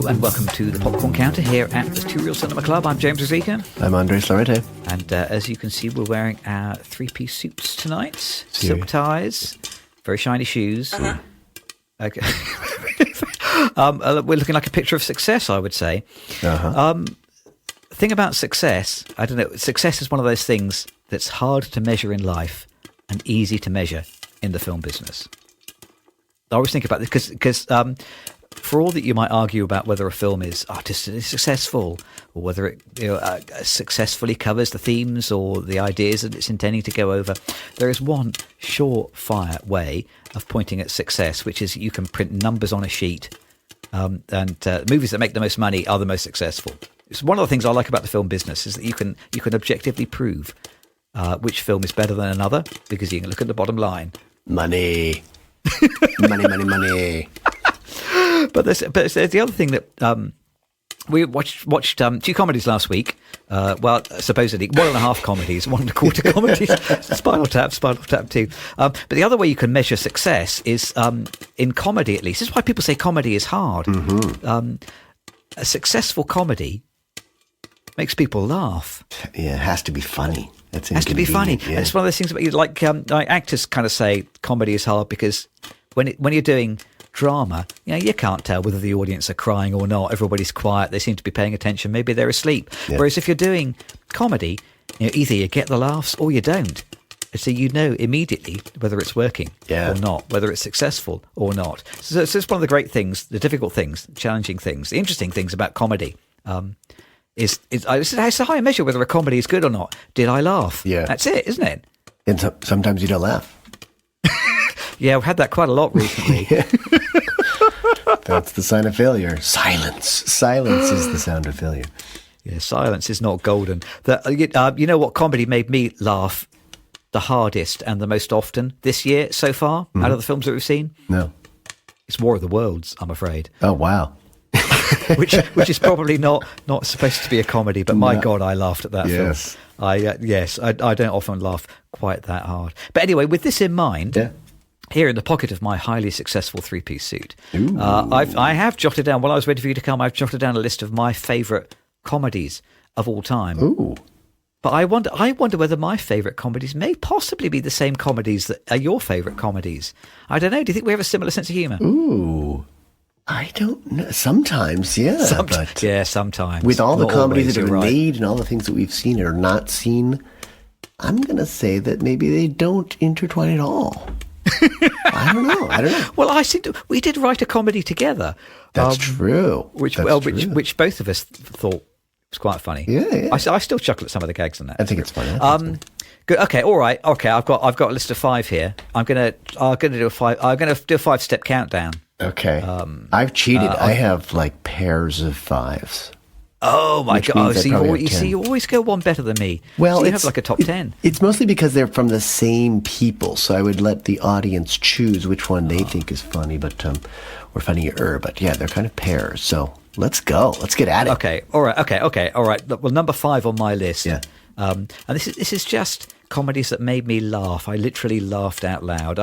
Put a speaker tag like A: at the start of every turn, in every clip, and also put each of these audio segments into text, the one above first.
A: and welcome to the Popcorn Counter here at the Two Reel Cinema Club. I'm James Rosica.
B: I'm Andres Lorette.
A: And as you can see, we're wearing our three-piece suits tonight. Silk ties, very shiny shoes. Okay. We're looking like a picture of success, I would say. Thing about success, I don't know, success is one of those things that's hard to measure in life and easy to measure in the film business. I always think about this because for all that you might argue about whether a film is artistically successful or whether it successfully covers the themes or the ideas that it's intending to go over, there is one surefire way of pointing at success, which is you can print numbers on a sheet, and movies that make the most money are the most successful. It's one of the things I like about the film business is that you can objectively prove which film is better than another because you can look at the bottom line.
B: Money. Money.
A: But there's the other thing that we watched two comedies last week. Well, supposedly 1.5 comedies, 1.25 comedies. Spinal Tap II. But the other way you can measure success is in comedy, at least. This is why people say comedy is hard. Mm-hmm. A successful comedy makes people laugh.
B: Yeah, it has to be funny.
A: It has to be funny.
B: Yeah.
A: And it's one of those things about like actors kind of say comedy is hard because when you're doing drama, you can't tell whether the audience are crying or not. Everybody's quiet. They seem to be paying attention. Maybe they're asleep. Yeah. Whereas if you're doing comedy, either you get the laughs or you don't. So you know immediately whether it's working or not, whether it's successful or not. So it's one of the great things, the difficult things, challenging things, the interesting things about comedy. It's how I measure whether a comedy is good or not. Did I laugh?
B: Yeah.
A: That's it, isn't it?
B: And sometimes you don't laugh.
A: Yeah, I've had that quite a lot recently.
B: That's the sign of failure. Silence is the sound of failure.
A: Yeah, silence is not golden. You know what comedy made me laugh the hardest and the most often this year so far out of the films that we've seen?
B: No.
A: It's War of the Worlds, I'm afraid.
B: Oh, wow.
A: which is probably not supposed to be a comedy, but my God, I laughed at that film. I don't often laugh quite that hard. But anyway, with this in mind, here in the pocket of my highly successful three-piece suit, I have jotted down, while I was waiting for you to come, I've jotted down a list of my favourite comedies of all time.
B: Ooh.
A: But I wonder whether my favourite comedies may possibly be the same comedies that are your favourite comedies. I don't know. Do you think we have a similar sense of humour?
B: Ooh. I don't know. Sometimes, yeah.
A: Sometimes.
B: With all the comedies that are made and all the things that we've seen or not seen, I'm going to say that maybe they don't intertwine at all. I don't know. Well,
A: I think we did write a comedy together.
B: That's true.
A: Which both of us thought was quite funny.
B: Yeah.
A: I still chuckle at some of the gags in that.
B: I think it's funny.
A: Good. Okay. All right. Okay. I've got a list of 5 here. I'm gonna do a 5-step countdown.
B: Okay. I've cheated. I have like pairs of 5s.
A: Oh my God! You always go one better than me.
B: Well,
A: so you have like a top 10.
B: It's mostly because they're from the same people, so I would let the audience choose which one they think is funny, or funnier. But yeah, they're kind of pairs. So let's go. Let's get at it.
A: Okay. All right. Well, number 5 on my list.
B: Yeah.
A: And this is just comedies that made me laugh. I literally laughed out loud.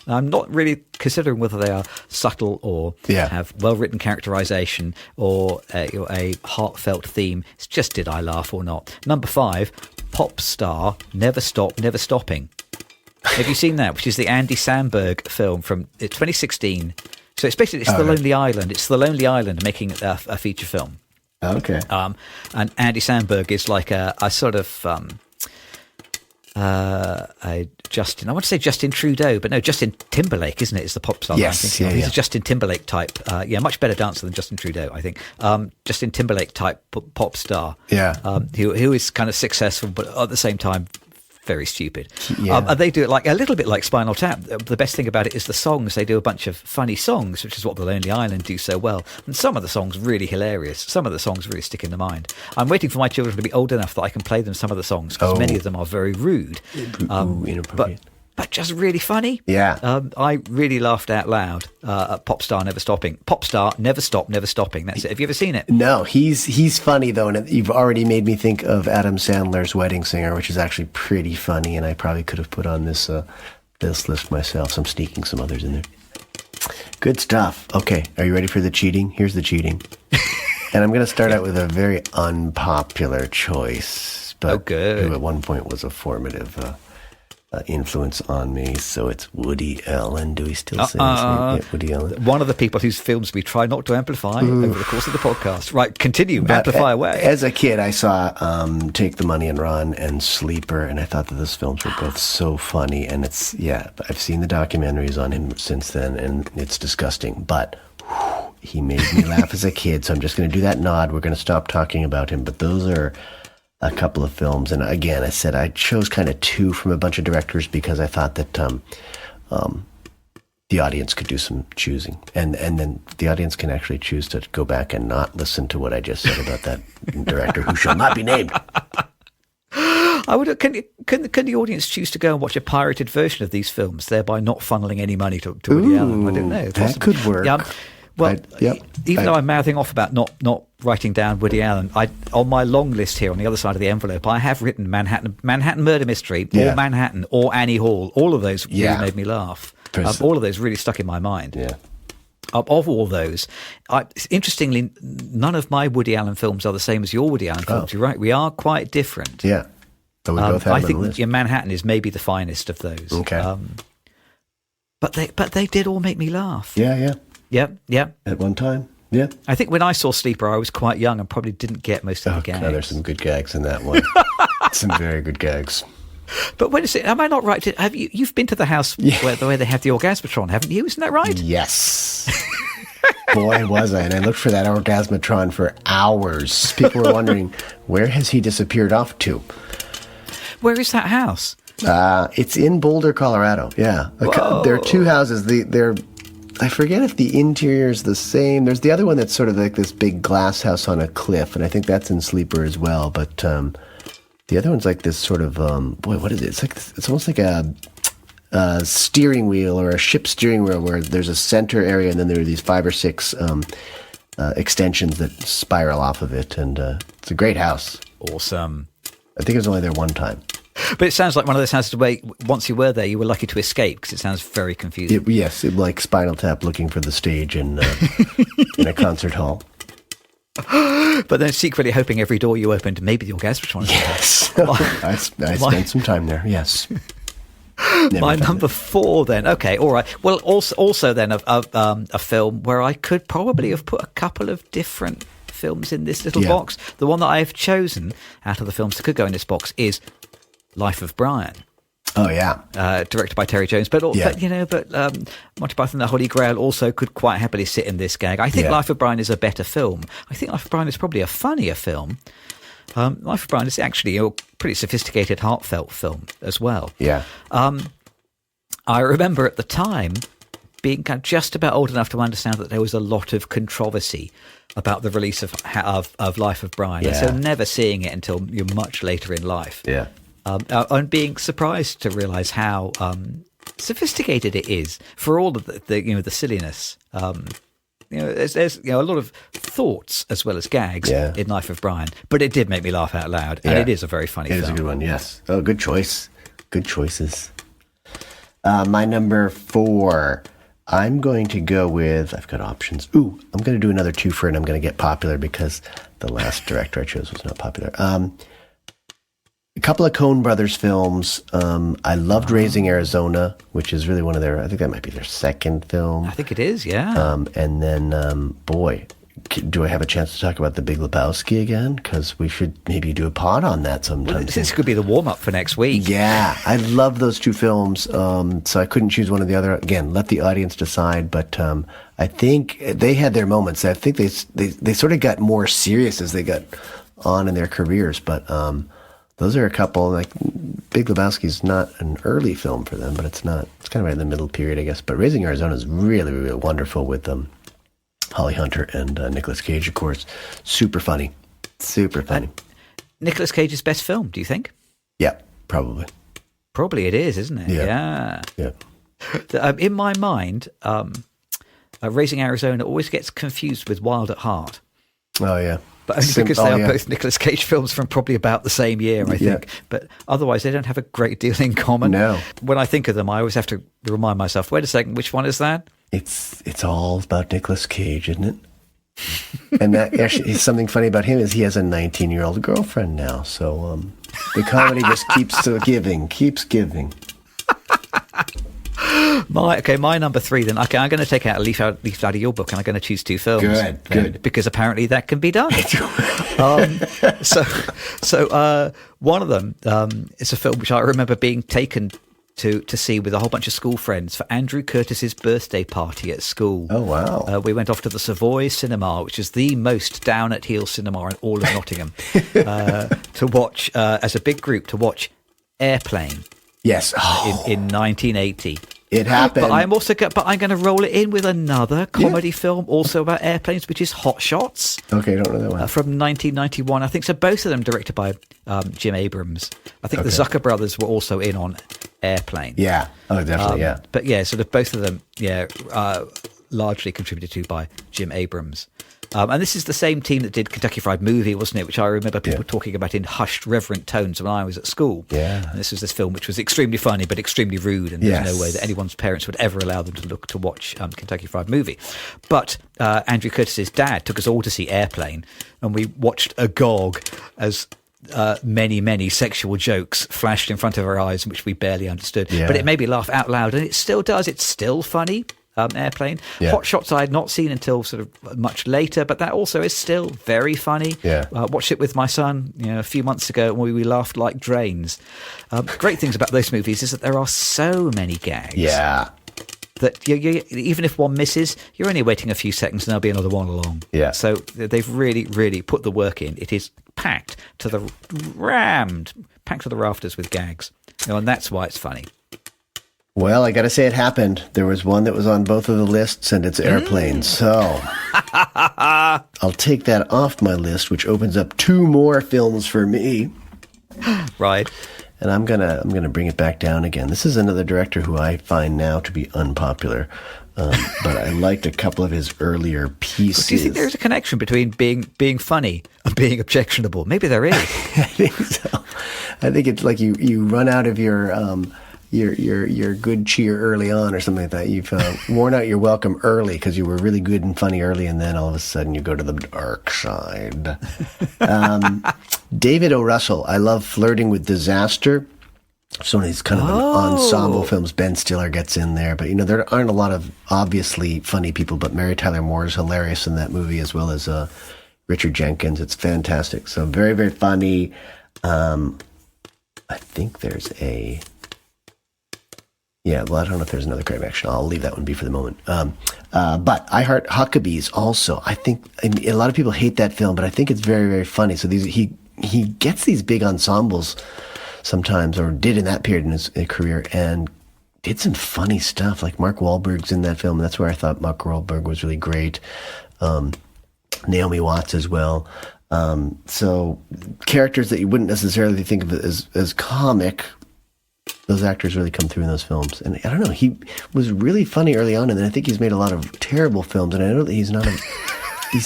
A: I'm not really considering whether they are subtle or have well-written characterization or a heartfelt theme. It's just, did I laugh or not? Number 5, Popstar, Never Stop, Never Stopping. Have you seen that? Which is the Andy Samberg film from 2016. So it's basically The Lonely Island. It's The Lonely Island making a feature film.
B: Okay.
A: And Andy Samberg is like a sort of I want to say Justin Trudeau, but no, Justin Timberlake, isn't it? Is the pop star?
B: Yes,
A: He's a Justin Timberlake type. Much better dancer than Justin Trudeau, I think. Justin Timberlake type pop star.
B: Yeah.
A: Who is kind of successful, but at the same time very stupid.
B: Yeah.
A: They do it like a little bit like Spinal Tap. The best thing about it is the songs. They do a bunch of funny songs, which is what The Lonely Island do so well. And some of the songs really hilarious. Some of the songs really stick in the mind. I'm waiting for my children to be old enough that I can play them some of the songs because many of them are very rude.
B: Inappropriate.
A: But just really funny.
B: Yeah.
A: I really laughed out loud at Popstar Never Stopping. Popstar Never Stop, Never Stopping. That's it. Have you ever seen it?
B: No, he's funny, though, and you've already made me think of Adam Sandler's Wedding Singer, which is actually pretty funny, and I probably could have put on this list myself, so I'm sneaking some others in there. Good stuff. Okay, are you ready for the cheating? Here's the cheating. And I'm going to start out with a very unpopular choice, but who at one point was a formative influence on me. So it's Woody Allen. Do we still say his name? Yeah, Woody Allen.
A: One of the people whose films we try not to amplify over the course of the podcast. Right, continue. Amplify away.
B: As a kid, I saw Take the Money and Run and Sleeper, and I thought that those films were both so funny. And I've seen the documentaries on him since then, and it's disgusting. But he made me laugh as a kid, so I'm just going to do that nod. We're going to stop talking about him. But those are a couple of films. And again, I said I chose kind of two from a bunch of directors because I thought that the audience could do some choosing. And then the audience can actually choose to go back and not listen to what I just said about that director who shall not be named.
A: Can the audience choose to go and watch a pirated version of these films, thereby not funneling any money to Woody Allen? I don't know.
B: That could work.
A: Well, even though I'm mouthing off about not writing down Woody Allen, on my long list here on the other side of the envelope, I have written Manhattan Murder Mystery, or Manhattan, or Annie Hall. All of those really made me laugh. All of those really stuck in my mind.
B: Yeah.
A: Of all those, interestingly, none of my Woody Allen films are the same as your Woody Allen films. You're right. We are quite different.
B: Yeah. But we both have
A: I think Manhattan is maybe the finest of those.
B: Okay.
A: But they did all make me laugh.
B: Yeah.
A: Yeah.
B: At one time, yeah.
A: I think when I saw Sleeper, I was quite young and probably didn't get most of the gags.
B: No, there's some good gags in that one. Some very good gags.
A: But wait a second, am I not right? You've been to the house where they have the Orgasmatron, haven't you? Isn't that right?
B: Yes. Boy, was I. And I looked for that Orgasmatron for hours. People were wondering, where has he disappeared off to?
A: Where is that house?
B: It's in Boulder, Colorado. Yeah. There are two houses. I forget if the interior is the same. There's the other one that's sort of like this big glass house on a cliff, and I think that's in Sleeper as well. But the other one's like this sort of what is it? It's almost like a steering wheel or a ship steering wheel where there's a center area, and then there are these 5 or 6 extensions that spiral off of it, and it's a great house.
A: Awesome.
B: I think I was only there one time.
A: But it sounds like one of those houses where once you were there, you were lucky to escape because it sounds very confusing.
B: Yes, like Spinal Tap looking for the stage in a concert hall.
A: But then secretly hoping every door you opened, maybe the Orgasmatron was
B: there. I spent some time there, yes.
A: My number 4 then. Okay, all right. Well, also then a film where I could probably have put a couple of different films in this little box. The one that I have chosen out of the films that could go in this box is Life of Brian.
B: Oh yeah,
A: directed by Terry Jones, but Monty Python and the Holy Grail also could quite happily sit in this gag. I think Life of Brian is a better film. I think Life of Brian is probably a funnier film. Life of Brian is actually a pretty sophisticated, heartfelt film as well.
B: Yeah.
A: I remember at the time being kind of just about old enough to understand that there was a lot of controversy about the release of Life of Brian, and so never seeing it until you're much later in life.
B: Yeah.
A: And being surprised to realise how sophisticated it is for all of the silliness. There's a lot of thoughts as well as gags in Life of Brian, but it did make me laugh out loud, and it is a very funny film.
B: It is a good one, yes. Oh, good choice. Good choices. My number 4, I'm going to go with, I've got options. I'm going to do another twofer, and I'm going to get popular because the last director I chose was not popular. A couple of Coen Brothers films. I loved Raising Arizona, which is really one of I think that might be their second film.
A: I think it is, yeah.
B: And then, do I have a chance to talk about The Big Lebowski again? Because we should maybe do a pod on that sometime.
A: Well, this could be the warm-up for next week.
B: Yeah, I love those two films, so I couldn't choose one or the other. Again, let the audience decide, but I think they had their moments. I think they sort of got more serious as they got on in their careers, but those are a couple, like Big Lebowski is not an early film for them, but it's kind of right in the middle period, I guess. But Raising Arizona is really, really wonderful with Holly Hunter and Nicolas Cage, of course. Super funny. Super funny.
A: Nicolas Cage's best film, do you think?
B: Yeah, probably.
A: Probably it is, isn't it?
B: Yeah.
A: In my mind, Raising Arizona always gets confused with Wild at Heart.
B: Oh, yeah.
A: But only because they are both Nicolas Cage films from probably about the same year, I think. But otherwise, they don't have a great deal in common.
B: No.
A: When I think of them, I always have to remind myself, wait a second, which one is that?
B: It's all about Nicolas Cage, isn't it? And that actually, something funny about him is he has a 19-year-old girlfriend now. So the comedy just keeps giving.
A: My number 3 then. Okay, I'm going to take out a leaf out of your book, and I'm going to choose 2 films.
B: Good.
A: Because apparently that can be done. So one of them is a film which I remember being taken to see with a whole bunch of school friends for Andrew Curtis's birthday party at school.
B: Oh, wow.
A: We went off to the Savoy Cinema, which is the most down-at-heel cinema in all of Nottingham, to watch, as a big group, to watch Airplane.
B: Yes.
A: In 1980.
B: It happened.
A: But I'm going to roll it in with another comedy film also about airplanes, which is Hot Shots.
B: Okay, I don't know that one.
A: From 1991, I think. So both of them directed by Jim Abrams. I think the Zucker brothers were also in on Airplane.
B: Yeah. Oh, definitely, yeah.
A: But yeah, sort of both of them, largely contributed to by Jim Abrams. And this is the same team that did Kentucky Fried Movie, wasn't it? Which I remember people talking about in hushed, reverent tones when I was at school.
B: Yeah.
A: And this was this film which was extremely funny but extremely rude, and there's no way that anyone's parents would ever allow them to watch Kentucky Fried Movie. But Andrew Curtis's dad took us all to see Airplane, and we watched agog as many sexual jokes flashed in front of our eyes, which we barely understood. Yeah. But it made me laugh out loud, and it still does. It's still funny. Airplane. Yeah. Hot Shots I had not seen until sort of much later, but that also is still very funny.
B: Yeah.
A: Watched it with my son a few months ago, and we laughed like drains. Great things about those movies is that there are so many gags.
B: Yeah.
A: That you, even if one misses, you're only waiting a few seconds and there'll be another one along.
B: Yeah.
A: So they've really put the work in. It is packed to the rafters with gags, and that's why it's funny.
B: Well, I got to say it happened. There was one that was on both of the lists, and it's Airplane. So I'll take that off my list, which opens up 2 more films for me.
A: Right.
B: And I'm gonna bring it back down again. This is another director who I find now to be unpopular, but I liked a couple of his earlier pieces.
A: Do you think there's a connection between being funny and being objectionable? Maybe there is.
B: I think so. I think it's like you run out of your good cheer early on, or something like that. You've worn out your welcome early because you were really good and funny early, and then all of a sudden you go to the dark side. David O. Russell, I love Flirting with Disaster. So these kind of an ensemble films. Ben Stiller gets in there, but there aren't a lot of obviously funny people. But Mary Tyler Moore is hilarious in that movie, as well as Richard Jenkins. It's fantastic. So very, very funny. I think there's a. Yeah, well, I don't know if there's another great action. I'll leave that one be for the moment. But I Heart Huckabees also. I think a lot of people hate that film, but I think it's very, very funny. So he gets these big ensembles sometimes, or did in that period in his career, and did some funny stuff. Like Mark Wahlberg's in that film, and that's where I thought Mark Wahlberg was really great. Naomi Watts as well. So characters that you wouldn't necessarily think of as comic. Those actors really come through in those films. And I don't know, he was really funny early on, and then I think he's made a lot of terrible films, and I know that he's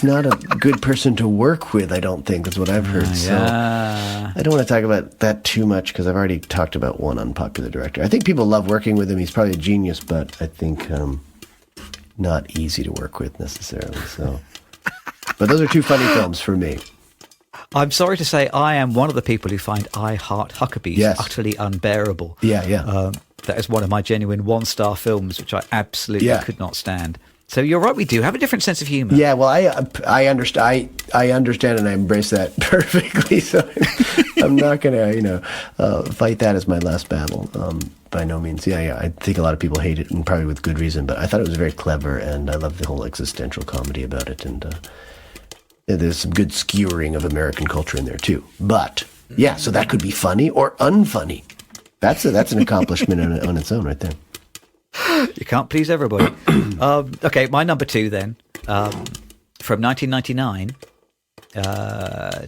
B: not a good person to work with, I don't think. That's what I've heard. So I don't want to talk about that too much, because I've already talked about one unpopular director. I think people love working with him. He's probably a genius, but I think not easy to work with necessarily. So, but those are 2 funny films for me.
A: I'm sorry to say I am one of the people who find I Heart Huckabees utterly unbearable.
B: Yeah.
A: That is one of my genuine 1-star films, which I absolutely could not stand. So you're right, we do have a different sense of humour. Yeah, well,
B: I understand. I understand, and I embrace that perfectly. So I'm not going to, fight that as my last battle. By no means. Yeah. I think a lot of people hate it, and probably with good reason. But I thought it was very clever, and I love the whole existential comedy about it, and. There's some good skewering of American culture in there too. But yeah, so that could be funny or unfunny. That's an accomplishment on its own right there.
A: You can't please everybody. Okay, my number 2 then, from 1999,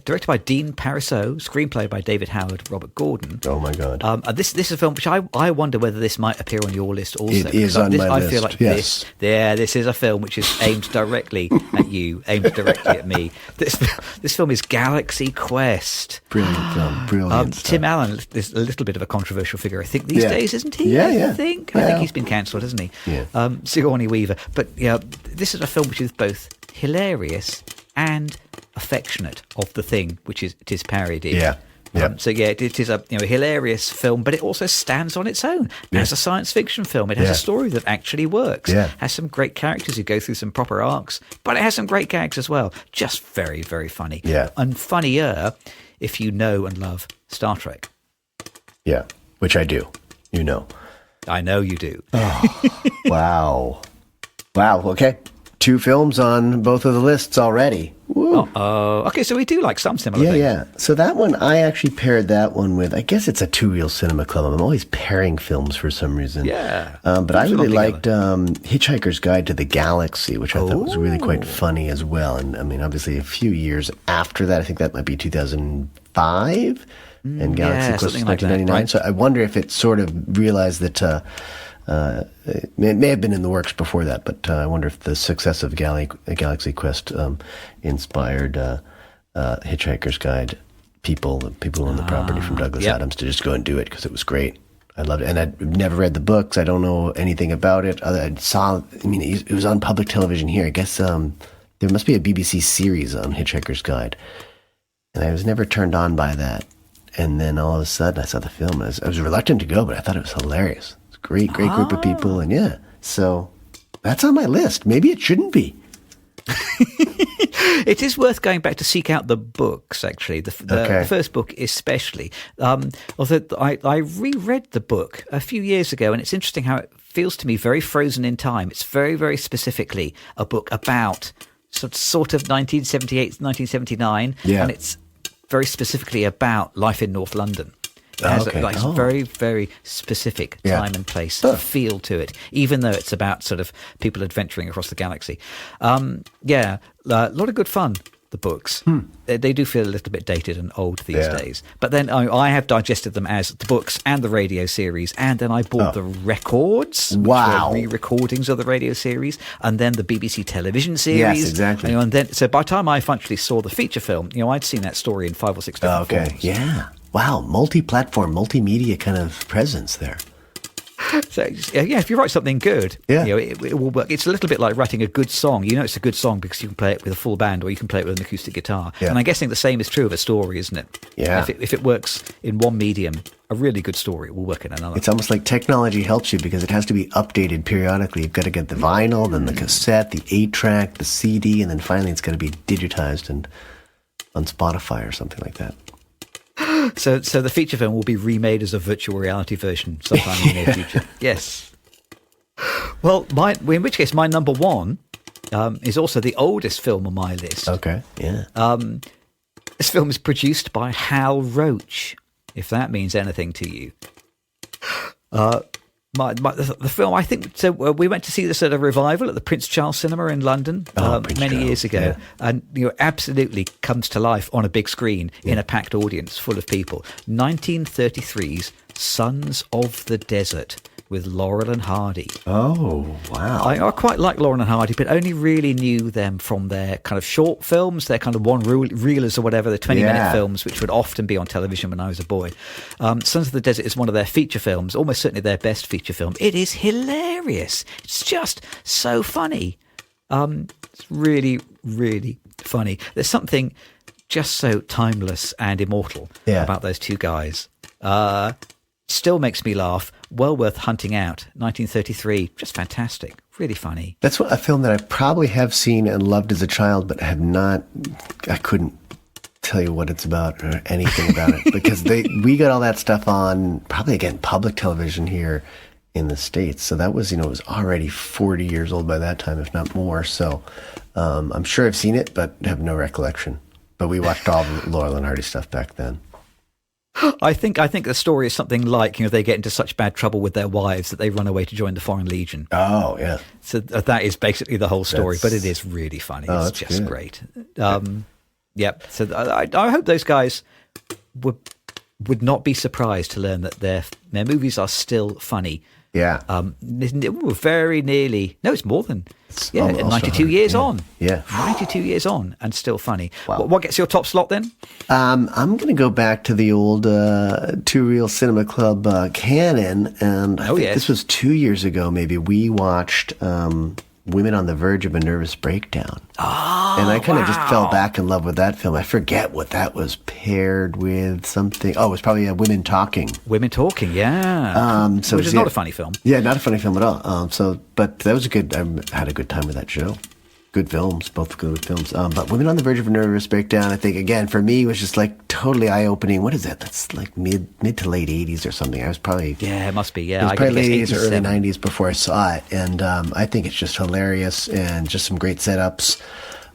A: directed by Dean Parisot, screenplay by David Howard, Robert Gordon.
B: Oh my God!
A: This is a film which I wonder whether this might appear on your list also.
B: It is on my list.
A: I feel like
B: yes.
A: this is a film which is aimed directly at you, aimed directly at me. This film is Galaxy Quest.
B: Brilliant film, brilliant.
A: Tim Allen is a little bit of a controversial figure, I think, these days, isn't he?
B: Yeah.
A: I think he's been cancelled, hasn't he?
B: Yeah.
A: Sigourney Weaver. But yeah, this is a film which is both hilarious and affectionate of the thing which it is parodied.
B: Yeah. Yeah.
A: So it is a hilarious film, but it also stands on its own as a science fiction film. It has a story that actually works. Has some great characters who go through some proper arcs, but it has some great gags as well. Just very, very funny.
B: Yeah.
A: And funnier if you know and love Star Trek.
B: Yeah, which I do. You know.
A: I know you do.
B: Oh, wow. Wow. Okay. 2 films on both of the lists already. Woo.
A: Okay, so we do like some similar things.
B: Yeah. So that one, I actually paired that one with, I guess it's a Two Reel Cinema Club. I'm always pairing films for some reason.
A: Yeah.
B: But I really liked Hitchhiker's Guide to the Galaxy, which I thought was really quite funny as well. And I mean, obviously a few years after that, I think that might be 2005, and Galaxy Quest was 1999. Right? So I wonder if it sort of realized that... it may have been in the works before that, but I wonder if the success of Galaxy Quest inspired Hitchhiker's Guide people who own the property from Douglas Adams to just go and do it because it was great. I loved it, and I'd never read the books. I don't know anything about it. It was on public television here. I guess there must be a BBC series on Hitchhiker's Guide, and I was never turned on by that. And then all of a sudden, I saw the film. I was reluctant to go, but I thought it was hilarious. Great group of people, and so that's on my list. Maybe it shouldn't be.
A: It is worth going back to seek out the books, actually. The first book especially. Although I reread the book a few years ago, and it's interesting how it feels to me very frozen in time. It's very, very specifically a book about sort of 1978, 1979, and it's very specifically about life in North London. It has a very, very specific time and place feel to it, even though it's about sort of people adventuring across the galaxy. A lot of good fun, the books. They do feel a little bit dated and old these days. But then I have digested them as the books and the radio series, and then I bought the records, which were re-recordings of the radio series, and then the BBC television series.
B: Yes, exactly.
A: And then, so by the time I eventually saw the feature film, I'd seen that story in 5 or 6 different forms.
B: Yeah. Wow, multi-platform, multimedia kind of presence there.
A: So, if you write something good, it will work. It's a little bit like writing a good song. It's a good song because you can play it with a full band or you can play it with an acoustic guitar. Yeah. And I'm guessing the same is true of a story, isn't it?
B: Yeah.
A: If it works in one medium, a really good story will work in another.
B: It's almost like technology helps you because it has to be updated periodically. You've got to get the vinyl, then the cassette, the 8-track, the CD, and then finally it's got to be digitized and on Spotify or something like that.
A: So the feature film will be remade as a virtual reality version sometime in the near future. Yes. Well, in which case, my number 1 is also the oldest film on my list.
B: Okay, yeah.
A: This film is produced by Hal Roach, if that means anything to you. The film, I think, so we went to see this at a revival at the Prince Charles Cinema in London many years ago, and absolutely comes to life on a big screen in a packed audience full of people. 1933's Sons of the Desert with Laurel and Hardy.
B: Oh, wow.
A: I quite like Laurel and Hardy, but only really knew them from their kind of short films, their kind of one-reelers or whatever, the 20-minute films, which would often be on television when I was a boy. Sons of the Desert is one of their feature films, almost certainly their best feature film. It is hilarious. It's just so funny. It's really, really funny. There's something just so timeless and immortal about those two guys. Still makes me laugh. Well worth hunting out. 1933, just fantastic. Really funny.
B: That's a film that I probably have seen and loved as a child, but have not. I couldn't tell you what it's about or anything about it because we got all that stuff on probably again public television here in the States. So that was it was already 40 years old by that time, if not more. So I'm sure I've seen it, but have no recollection. But we watched all the Laurel and Hardy stuff back then.
A: I think the story is something like they get into such bad trouble with their wives that they run away to join the Foreign Legion.
B: Oh yeah.
A: So that is basically the whole story, but it is really funny. It's just good. Great. Yep. So I hope those guys would not be surprised to learn that their movies are still funny.
B: Yeah.
A: We're very nearly. No, it's more than. 92 years on.
B: Yeah.
A: 92 years on and still funny.
B: Wow.
A: What gets your top slot then?
B: I'm going to go back to the old Two Reel Cinema Club canon. And I think this was 2 years ago, maybe. We watched Women on the Verge of a Nervous Breakdown. Oh, and I kind of just fell back in love with that film. I forget what that was paired with something. Oh, it was probably Women Talking.
A: Women Talking, yeah. Which is not a funny film.
B: Yeah, not a funny film at all. But that was I had a good time with that show. Good films, both good films. But Women on the Verge of a Nervous Breakdown, I think, again, for me, was just like totally eye-opening. What is that? That's like mid to late 80s or something. I was probably...
A: Yeah, it must be, yeah.
B: It was probably late 80s or early 90s before I saw it. And I think it's just hilarious and just some great setups.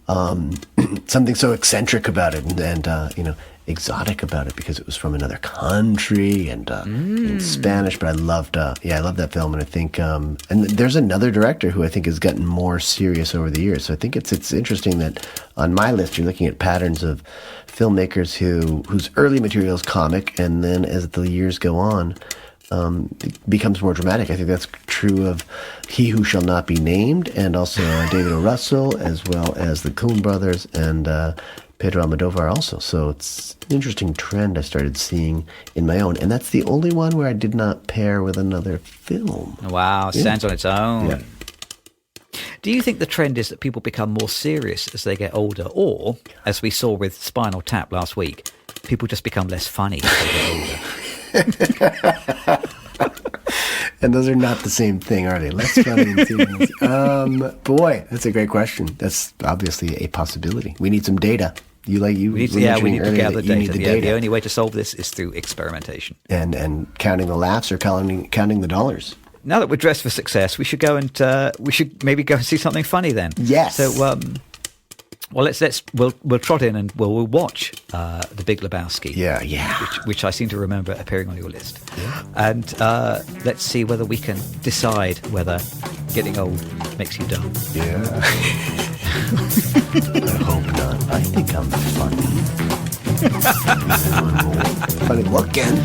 B: Something so eccentric about it and exotic about it because it was from another country and in Spanish. But I loved that film, and I think and there's another director who I think has gotten more serious over the years. So I think it's interesting that on my list you're looking at patterns of filmmakers whose early material is comic, and then as the years go on, it becomes more dramatic. I think that's true of He Who Shall Not Be Named, and also David O. Russell, as well as the Coen brothers and Pedro Almodovar also. So it's an interesting trend I started seeing in my own, and that's the only one where I did not pair with another film.
A: Wow, stands on its own.
B: Yeah.
A: Do you think the trend is that people become more serious as they get older, or, as we saw with Spinal Tap last week, people just become less funny as they get older?
B: And those are not the same thing, are they? Less funny and serious. Boy, that's a great question. That's obviously a possibility. We need some data. We need to gather data.
A: The only way to solve this is through experimentation.
B: And counting the laughs or counting the dollars.
A: Now that we're dressed for success, we should go and maybe go and see something funny then.
B: Yes.
A: So, we'll trot in and we'll watch The Big Lebowski.
B: Yeah.
A: Which I seem to remember appearing on your list.
B: Yeah.
A: And let's see whether we can decide whether getting old makes you dumb.
B: Yeah. I hope not. I think I'm funny. Funny looking.